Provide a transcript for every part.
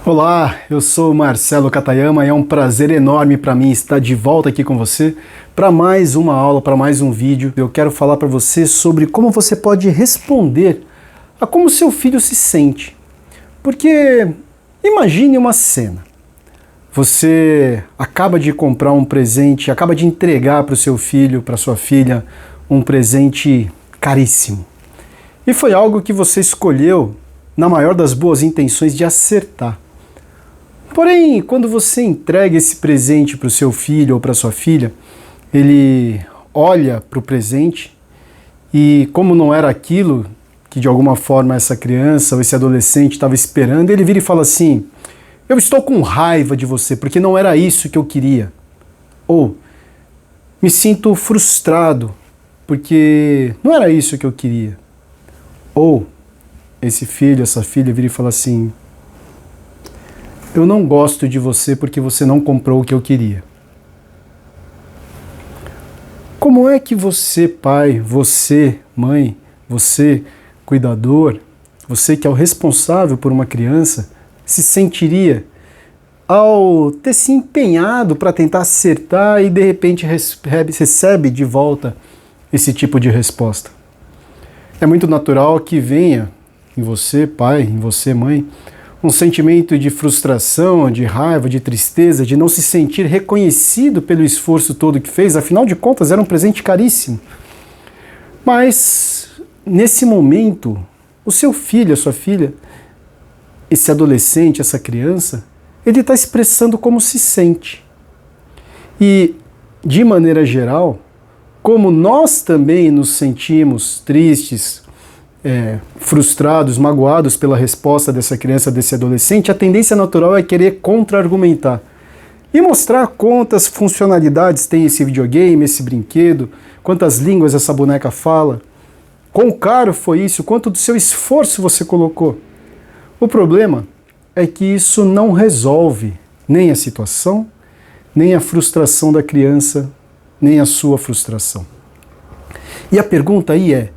Olá, eu sou o Marcelo Katayama e é um prazer enorme para mim estar de volta aqui com você para mais uma aula, para mais um vídeo. Eu quero falar para você sobre como você pode responder a como seu filho se sente. Porque imagine uma cena. Você acaba de comprar um presente, acaba de entregar para o seu filho, para sua filha, um presente caríssimo. E foi algo que você escolheu na maior das boas intenções de acertar. Porém, quando você entrega esse presente para o seu filho ou para sua filha, ele olha para o presente e, como não era aquilo que de alguma forma essa criança ou esse adolescente estava esperando, ele vira e fala assim: eu estou com raiva de você porque não era isso que eu queria. Ou, me sinto frustrado porque não era isso que eu queria. Ou, esse filho, essa filha vira e fala assim: eu não gosto de você porque você não comprou o que eu queria. Como é que você, pai, você, mãe, você, cuidador, você que é o responsável por uma criança, se sentiria ao ter se empenhado para tentar acertar e de repente recebe de volta esse tipo de resposta? É muito natural que venha em você, pai, em você, mãe, um sentimento de frustração, de raiva, de tristeza, de não se sentir reconhecido pelo esforço todo que fez. Afinal de contas, era um presente caríssimo. Mas, nesse momento, o seu filho, a sua filha, esse adolescente, essa criança, ele está expressando como se sente. E, de maneira geral, como nós também nos sentimos tristes, frustrados, magoados pela resposta dessa criança, desse adolescente, a tendência natural é querer contra-argumentar e mostrar quantas funcionalidades tem esse videogame, esse brinquedo, quantas línguas essa boneca fala, quão caro foi isso, quanto do seu esforço você colocou. O problema é que isso não resolve nem a situação, nem a frustração da criança, nem a sua frustração. E a pergunta aí é: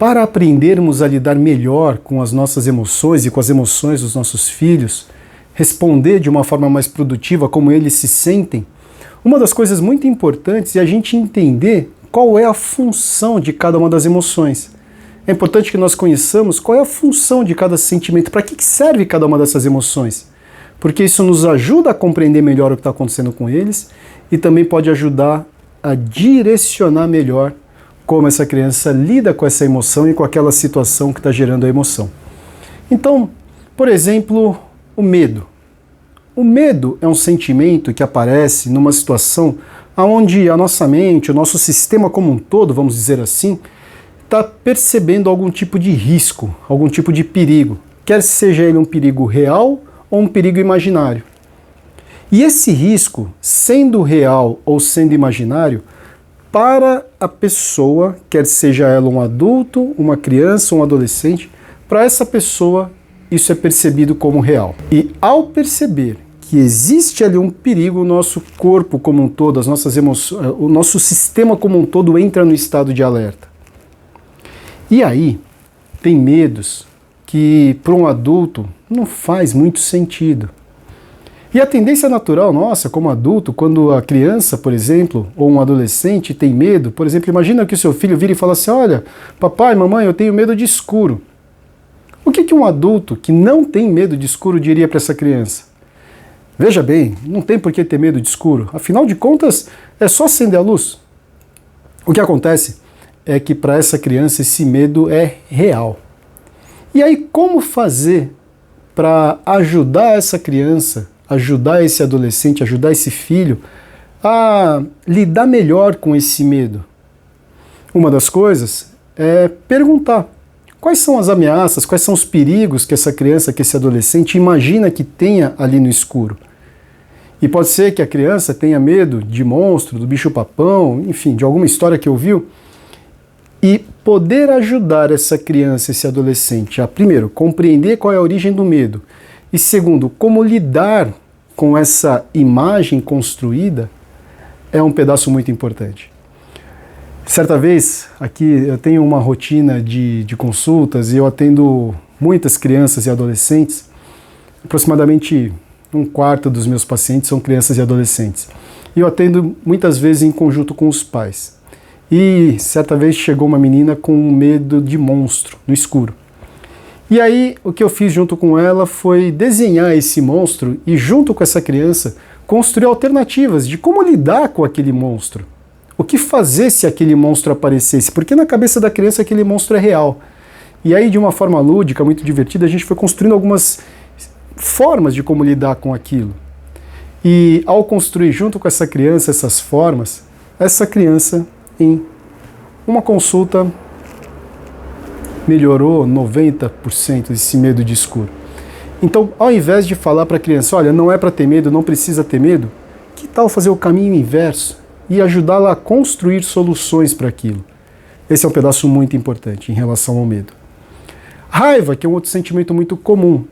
para aprendermos a lidar melhor com as nossas emoções e com as emoções dos nossos filhos, responder de uma forma mais produtiva como eles se sentem, uma das coisas muito importantes é a gente entender qual é a função de cada uma das emoções. É importante que nós conheçamos qual é a função de cada sentimento, para que serve cada uma dessas emoções, porque isso nos ajuda a compreender melhor o que está acontecendo com eles e também pode ajudar a direcionar melhor como essa criança lida com essa emoção e com aquela situação que está gerando a emoção. Então, por exemplo, o medo. O medo é um sentimento que aparece numa situação onde a nossa mente, o nosso sistema como um todo, vamos dizer assim, está percebendo algum tipo de risco, algum tipo de perigo, quer seja ele um perigo real ou um perigo imaginário. E esse risco, sendo real ou sendo imaginário, para a pessoa, quer seja ela um adulto, uma criança, um adolescente, para essa pessoa isso é percebido como real. E ao perceber que existe ali um perigo, o nosso corpo como um todo, as nossas emoções, o nosso sistema como um todo entra no estado de alerta. E aí tem medos que para um adulto não faz muito sentido. E a tendência natural nossa, como adulto, quando a criança, por exemplo, ou um adolescente tem medo, por exemplo, imagina que o seu filho vira e fala assim: olha, papai, mamãe, eu tenho medo de escuro. O que um adulto que não tem medo de escuro diria para essa criança? Veja bem, não tem por que ter medo de escuro. Afinal de contas, é só acender a luz. O que acontece é que para essa criança esse medo é real. E aí como fazer para ajudar essa criança, ajudar esse adolescente, ajudar esse filho a lidar melhor com esse medo? Uma das coisas é perguntar quais são as ameaças, quais são os perigos que essa criança, que esse adolescente imagina que tenha ali no escuro. E pode ser que a criança tenha medo de monstro, do bicho-papão, enfim, de alguma história que ouviu. E poder ajudar essa criança, esse adolescente a, primeiro, compreender qual é a origem do medo e, segundo, como lidar com essa imagem construída, é um pedaço muito importante. Certa vez, aqui eu tenho uma rotina de consultas e eu atendo muitas crianças e adolescentes. aproximadamente um quarto dos meus pacientes são crianças e adolescentes. E eu atendo muitas vezes em conjunto com os pais. E certa vez chegou uma menina com medo de monstro no escuro. E aí o que eu fiz junto com ela foi desenhar esse monstro e junto com essa criança construir alternativas de como lidar com aquele monstro. O que fazer se aquele monstro aparecesse? Porque na cabeça da criança aquele monstro é real. E aí de uma forma lúdica, muito divertida, a gente foi construindo algumas formas de como lidar com aquilo. E ao construir junto com essa criança essas formas, essa criança em uma consulta melhorou 90% desse medo de escuro. Então, ao invés de falar para a criança, olha, não é para ter medo, não precisa ter medo, que tal fazer o caminho inverso e ajudá-la a construir soluções para aquilo? Esse é um pedaço muito importante em relação ao medo. Raiva, que é um outro sentimento muito comum.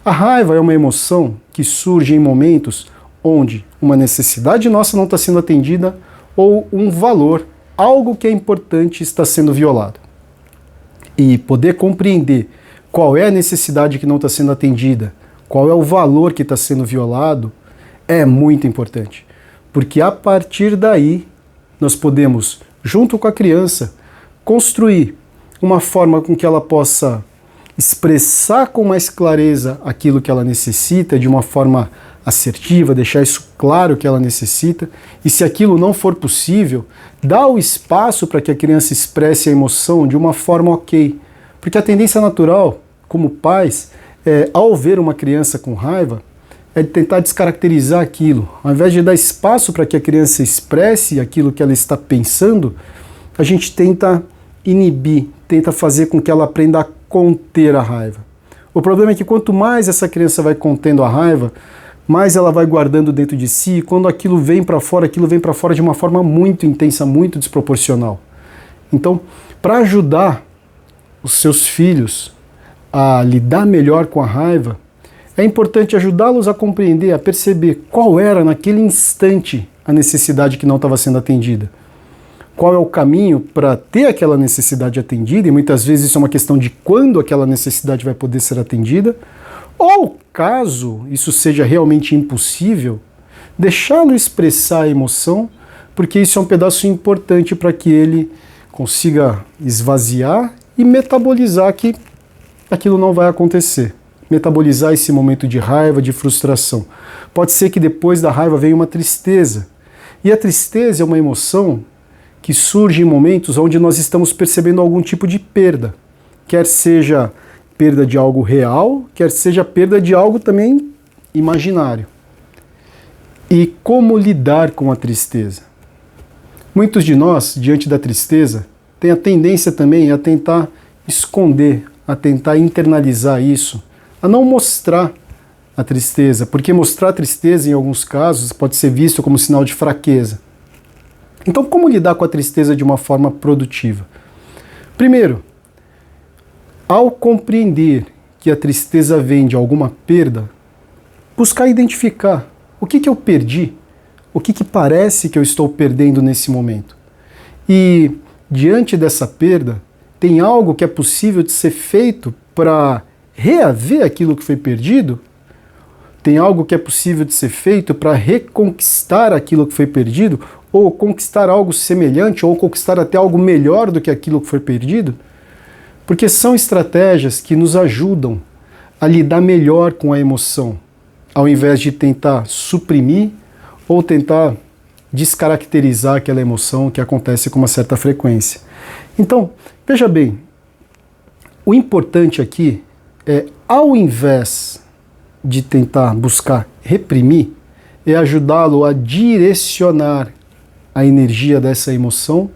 A raiva é uma emoção que surge em momentos onde uma necessidade nossa não está sendo atendida ou um valor, algo que é importante, está sendo violado. E poder compreender qual é a necessidade que não está sendo atendida, qual é o valor que está sendo violado, é muito importante. Porque a partir daí, nós podemos, junto com a criança, construir uma forma com que ela possa expressar com mais clareza aquilo que ela necessita, de uma forma assertiva, deixar isso claro que ela necessita, e se aquilo não for possível, dá o espaço para que a criança expresse a emoção de uma forma ok. Porque a tendência natural, como pais, ao ver uma criança com raiva, é de tentar descaracterizar aquilo. Ao invés de dar espaço para que a criança expresse aquilo que ela está pensando, a gente tenta inibir, tenta fazer com que ela aprenda a conter a raiva. O problema é que quanto mais essa criança vai contendo a raiva, mais ela vai guardando dentro de si, e quando aquilo vem para fora de uma forma muito intensa, muito desproporcional. Então, para ajudar os seus filhos a lidar melhor com a raiva, é importante ajudá-los a compreender, a perceber qual era naquele instante a necessidade que não estava sendo atendida. Qual é o caminho para ter aquela necessidade atendida, e muitas vezes isso é uma questão de quando aquela necessidade vai poder ser atendida, ou caso isso seja realmente impossível, deixá-lo expressar a emoção, porque isso é um pedaço importante para que ele consiga esvaziar e metabolizar que aquilo não vai acontecer. Metabolizar esse momento de raiva, de frustração. Pode ser que depois da raiva venha uma tristeza. E a tristeza é uma emoção que surge em momentos onde nós estamos percebendo algum tipo de perda. Quer seja perda de algo real, quer seja perda de algo também imaginário. E como lidar com a tristeza? Muitos de nós, diante da tristeza, têm a tendência também a tentar esconder, a tentar internalizar isso, a não mostrar a tristeza, porque mostrar a tristeza, em alguns casos, pode ser visto como sinal de fraqueza. Então, como lidar com a tristeza de uma forma produtiva? Primeiro, ao compreender que a tristeza vem de alguma perda, buscar identificar o que eu perdi, o que parece que eu estou perdendo nesse momento. E, diante dessa perda, tem algo que é possível de ser feito para reaver aquilo que foi perdido? Tem algo que é possível de ser feito para reconquistar aquilo que foi perdido? Ou conquistar algo semelhante, ou conquistar até algo melhor do que aquilo que foi perdido? Porque são estratégias que nos ajudam a lidar melhor com a emoção, ao invés de tentar suprimir ou tentar descaracterizar aquela emoção que acontece com uma certa frequência. Então, veja bem, o importante aqui é, ao invés de tentar buscar reprimir, é ajudá-lo a direcionar a energia dessa emoção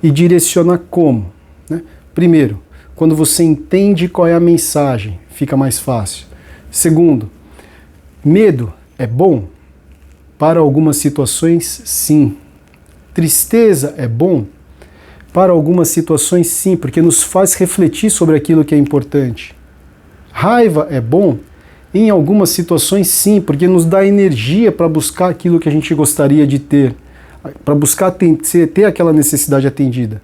e direcionar como? Né? Primeiro, quando você entende qual é a mensagem, fica mais fácil. Segundo, medo é bom? Para algumas situações, sim. Tristeza é bom? Para algumas situações, sim, porque nos faz refletir sobre aquilo que é importante. Raiva é bom? Em algumas situações, sim, porque nos dá energia para buscar aquilo que a gente gostaria de ter, para buscar ter aquela necessidade atendida.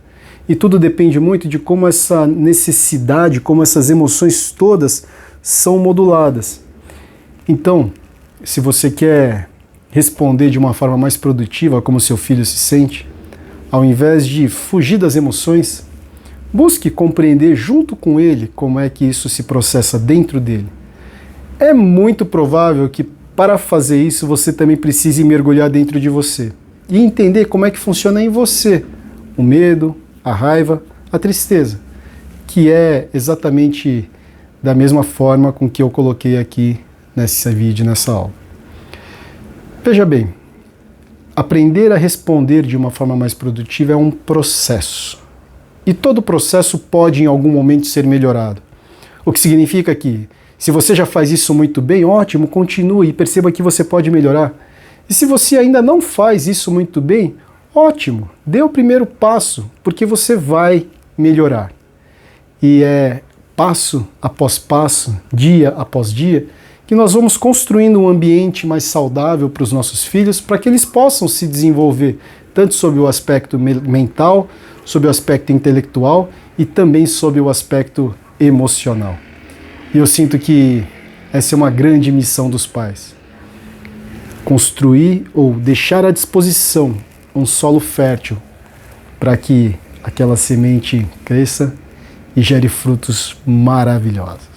E tudo depende muito de como essa necessidade, como essas emoções todas são moduladas. Então, se você quer responder de uma forma mais produtiva a como seu filho se sente, ao invés de fugir das emoções, busque compreender junto com ele como é que isso se processa dentro dele. É muito provável que para fazer isso você também precise mergulhar dentro de você e entender como é que funciona em você o medo, a raiva, a tristeza, que é exatamente da mesma forma com que eu coloquei aqui nesse vídeo, nessa aula. Veja bem, aprender a responder de uma forma mais produtiva é um processo. E todo processo pode em algum momento ser melhorado. O que significa que, se você já faz isso muito bem, ótimo, continue e perceba que você pode melhorar. E se você ainda não faz isso muito bem, ótimo, dê o primeiro passo, porque você vai melhorar. E é passo após passo, dia após dia, que nós vamos construindo um ambiente mais saudável para os nossos filhos, para que eles possam se desenvolver, tanto sob o aspecto mental, sob o aspecto intelectual e também sob o aspecto emocional. E eu sinto que essa é uma grande missão dos pais. Construir ou deixar à disposição um solo fértil para que aquela semente cresça e gere frutos maravilhosos.